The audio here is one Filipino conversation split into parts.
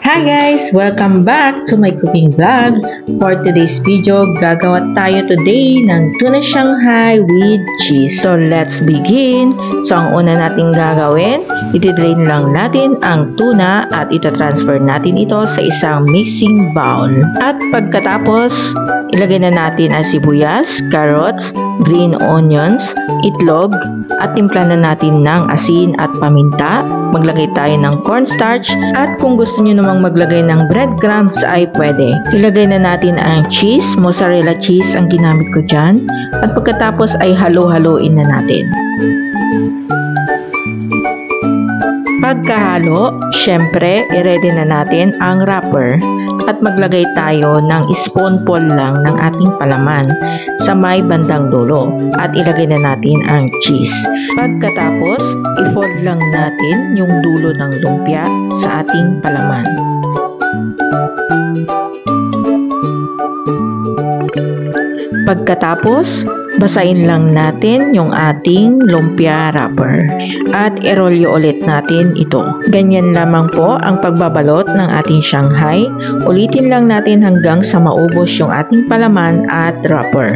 Hi guys! Welcome back to my cooking vlog. For today's video, gagawa tayo today ng tuna Shanghai with cheese. So let's begin! So ang una natin gagawin, itidrain lang natin ang tuna at itatransfer natin ito sa isang mixing bowl. At pagkatapos, ilagay na natin ang sibuyas, carrots, green onions, itlog, at timpla na natin ng asin at paminta. Maglagay tayo ng cornstarch at kung gusto nyo namang maglagay ng breadcrumbs ay pwede. Ilagay na natin ang cheese, mozzarella cheese ang ginamit ko dyan. At pagkatapos ay halo-haloin na natin. Pagkahalo, syempre, i-ready na natin ang wrapper. At maglagay tayo ng spoonful lang ng ating palaman sa may bandang dulo at ilagay na natin ang cheese. Pagkatapos, i-fold lang natin yung dulo ng lumpia sa ating palaman. Pagkatapos, basahin lang natin yung ating lumpia wrapper at i-rolyo ulit natin ito. Ganyan lamang po ang pagbabalot ng ating Shanghai. Ulitin lang natin hanggang sa maubos yung ating palaman at wrapper.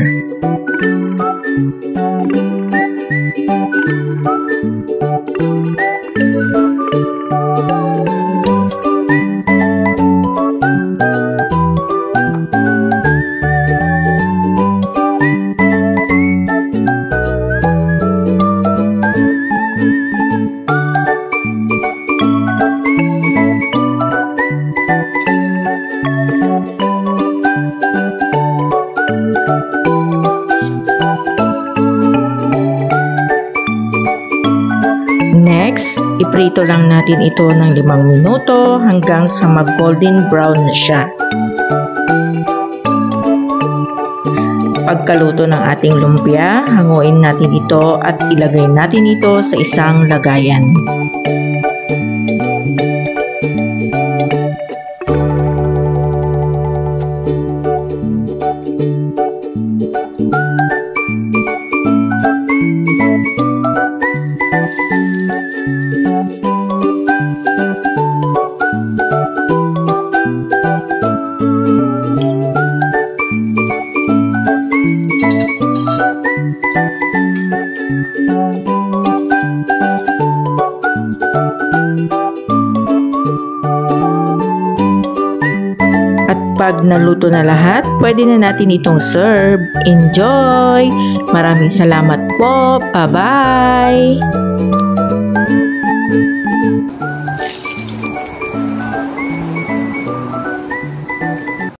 Next, iprito lang natin ito ng 5 minuto hanggang sa mag-golden brown na siya. Pagkaluto ng ating lumpia, hanguin natin ito at ilagay natin ito sa isang lagayan. Pag naluto na lahat, pwede na natin itong serve. Enjoy! Maraming salamat po. Bye-bye!